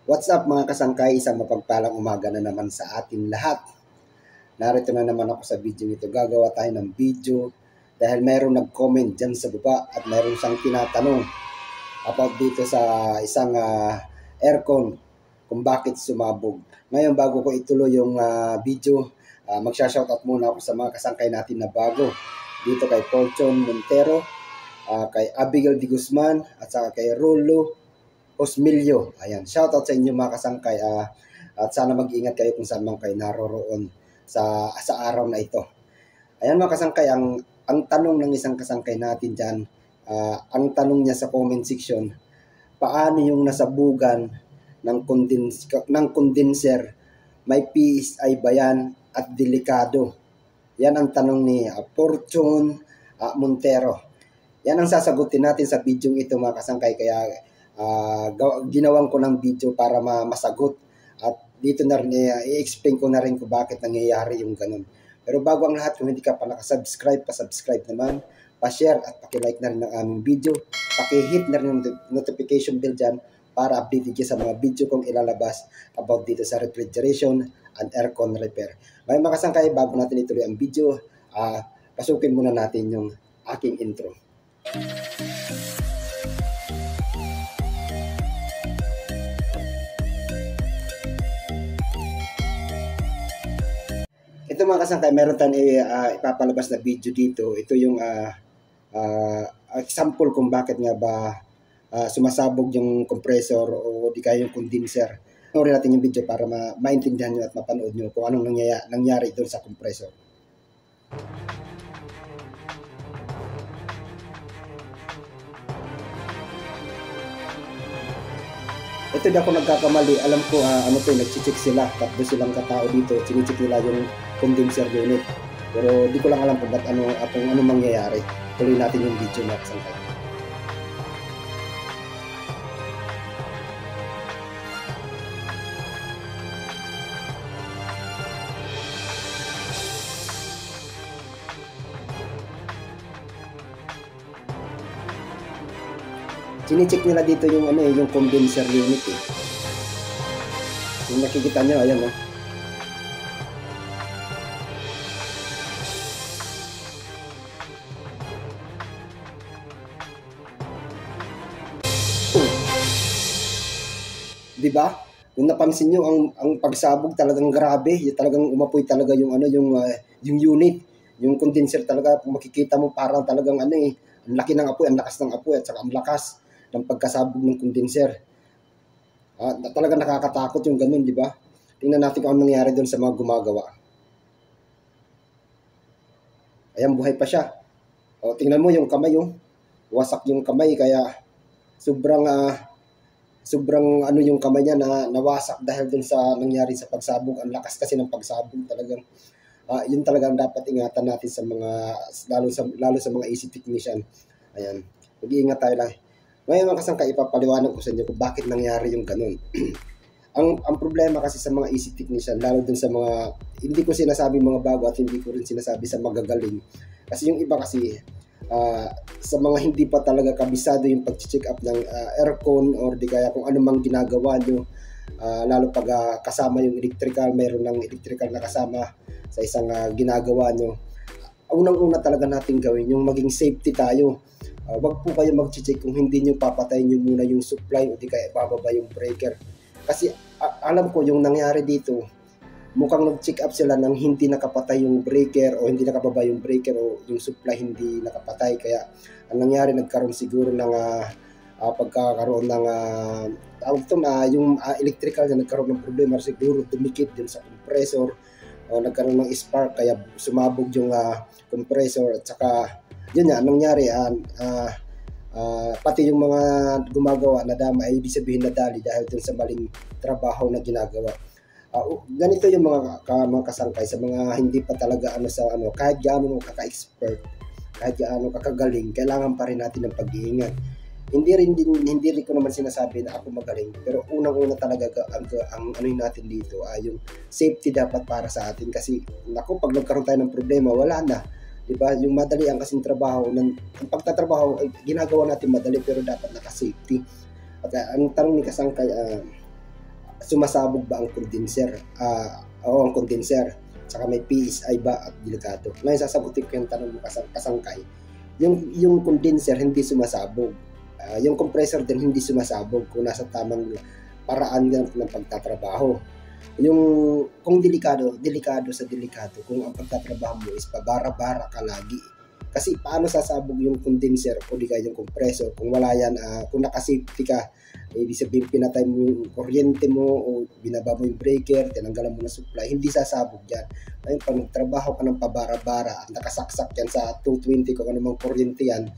What's up mga kasangkay, isang mapagpalang umaga na naman sa atin lahat. Narito na naman ako sa video ito. Gagawa tayo ng video dahil mayroong nag-comment dyan sa baba at mayroong siyang tinatanong about dito sa isang aircon kung bakit sumabog. Ngayon bago ko ituloy yung video, magsha-shoutout muna ako sa mga kasangkay natin na bago. Dito kay Fortune Montero, kay Abigail de Guzman at saka kay Rolo Osmilio. Ayan, shoutout sa inyo mga kasangkay at sana mag-ingat kayo kung saan man kayo naroroon sa araw na ito. Ayan mga kasangkay, ang tanong ng isang kasangkay natin dyan, ang tanong niya sa comment section, paano yung nasabugan ng condenser, may PSI ba yan at delikado? Yan ang tanong ni Fortune Montero. Yan ang sasagutin natin sa video ito mga kasangkay, kaya ginawan ko ng video para masagot at dito na rin i-explain ko na rin kung bakit nangyayari yung ganun. Pero bago ang lahat, kung hindi ka pa nakasubscribe, pa-subscribe naman, pa-share at paki-like na rin ng aming video, paki-hit na rin yung notification bell dyan para updated kayo sa mga video kong ilalabas about dito sa refrigeration and aircon repair. Ngayon mga kasangkay, bago natin ituloy ang video, pasukin muna natin yung aking intro. Ito mga kasangkay, meron tayong ipapalabas na video dito. Ito yung example kung bakit nga ba sumasabog yung compressor o di kaya yung condenser. Panoorin natin yung video para maintindihan nyo at mapanood nyo kung anong nangyari doon sa compressor. Ito di ako nagkakamali. Alam ko ano to, nag-check sila. Tatlo silang katao dito. Chine-check nila yung condenser unit. Pero di ko lang alam kung ano mangyayari. Tuloy natin yung video na kasangkay. Chine-check nila dito yung yung condenser unit eh. Yung nakikita nyo, ayan oh. Diba? Kung napansin nyo, ang pagsabog talagang grabe. Talagang umapoy talaga yung yung unit. Yung condenser talaga, kung makikita mo parang talagang ang laki ng apoy, ang lakas ng apoy at saka ang lakas ng pagkasabog ng condenser. Talagang nakakatakot yung ganun, di ba? Tingnan natin kung ano nangyari doon sa mga gumagawa. Ayan, buhay pa siya. O, tingnan mo yung kamay, yung wasak yung kamay, kaya sobrang yung kamay niya na nawasak dahil doon sa nangyari sa pagsabog. Ang lakas kasi ng pagsabog talagang. Yun talagang dapat ingatan natin sa mga lalo sa mga AC technician. Ayan, mag-iingat tayo lang. Ngayon mga kasangkay, ipapaliwanag ko sa inyo kung bakit nangyari yung ganun. ang problema kasi sa mga AC technician, lalo dun sa mga, hindi ko sinasabi mga bago at hindi ko rin sinasabi sa magagaling. Kasi yung iba kasi, sa mga hindi pa talaga kabisado yung pag-check up ng aircon or di kaya kung ano mang ginagawa nyo, lalo pag kasama yung electrical, mayroon ng electrical na kasama sa isang ginagawa nyo. Unang-una talaga natin gawin yung maging safety tayo. Wag po kayo mag-check kung hindi nyo papatayin nyo muna yung supply o di kaya bababa yung breaker. Kasi alam ko yung nangyari dito, mukhang nag-check up sila nang hindi nakapatay yung breaker o hindi nakababa yung breaker o yung supply hindi nakapatay. Kaya ang nangyari, nagkaroon siguro ng pagkakaroon ng yung electrical na nagkaroon ng problema, siguro dumikit din sa compressor o nagkaroon ng spark kaya sumabog yung compressor at saka yun nga, nangyari, pati yung mga gumagawa na dama ay ibig sabihin na dali dahil dun sa maling trabaho na ginagawa. Ganito yung mga kasangkay sa mga hindi pa talaga kahit gaano kaka-expert, kahit gaano kakagaling, kailangan pa rin natin ng pag-iingat. Hindi rin ko naman sinasabi na ako magaling, pero unang-una talaga ang natin dito yung safety dapat para sa atin kasi naku, pag nagkaroon tayo ng problema, wala na. Diba? Yung madali ang kasing trabaho, ang pagtatrabaho, ginagawa natin madali pero dapat naka-safety. At ang tanong ni kasangkay, sumasabog ba ang condenser? Oo, ang condenser. Saka may PSI ba at delikado? Ngayon sasagutin ko yung tanong mo kasangkay. Yung condenser hindi sumasabog. Yung compressor din hindi sumasabog kung nasa tamang paraan ng pagtatrabaho. Yung kung delikado kung ang pagtatrabaho mo is pabara-bara ka lagi. Kasi paano sasabog yung condenser o di kaya yung compressor kung wala yan, kung naka-safety ka, ibig sabihin pinatay mo yung kuryente mo o binaba mo yung breaker, tinanggalan mo na supply, hindi sasabog yan. Ngayon pag nagtrabaho ka ng pabara-bara at nakasaksak yan sa 220 kung anumang kuryente yan,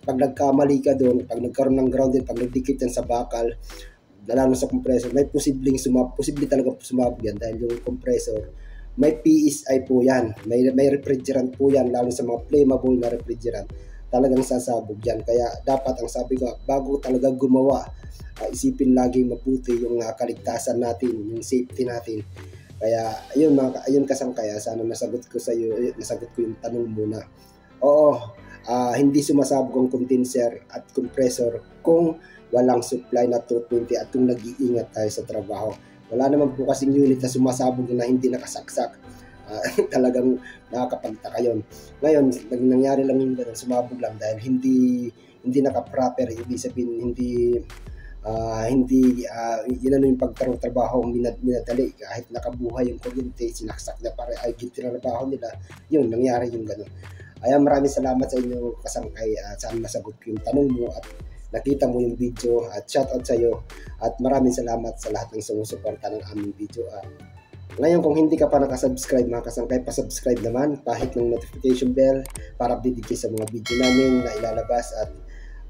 pag nagkamali ka doon, pag nagkaroon ng grounded, pag nagdikit yan sa bakal, lalo sa compressor, may posible talaga sumabog yan dahil yung compressor may PSI po yan, may refrigerant po yan, lalo sa mga flammable na refrigerant, talagang sasabog yan. Kaya dapat, ang sabi ko, bago talaga gumawa, isipin laging mabuti yung kaligtasan natin, yung safety natin. Kaya ayun kasangkaya, sana nasagot ko yung tanong muna. Oo, hindi sumasabog ang condenser at compressor kung walang supply na 220 at kung nag-iingat tayo sa trabaho. Wala naman po kasing unit na sumasabog na hindi nakasaksak. Talagang nakakapagtaka yun. Ngayon, nangyari lang yung ganun, sumabog lang dahil hindi naka-proper. Ibig sabihin, hindi yung pagtrabaho minadali. Kahit nakabuhay yung kuryente, sinaksak na para ay trabaho nila. Yun, nangyari yung ganun. Kaya maraming salamat sa inyo kasangkay. Sana nasagot ko yung tanong mo at nakita mo yung video, at shoutout sa iyo at maraming salamat sa lahat ng sumusuporta ng aming video. Ngayon kung hindi ka pa nakasubscribe mga kasangkay, pasubscribe naman, pahit ng notification bell para update kayo sa mga video namin na ilalabas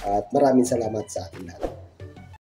at maraming salamat sa ating lahat.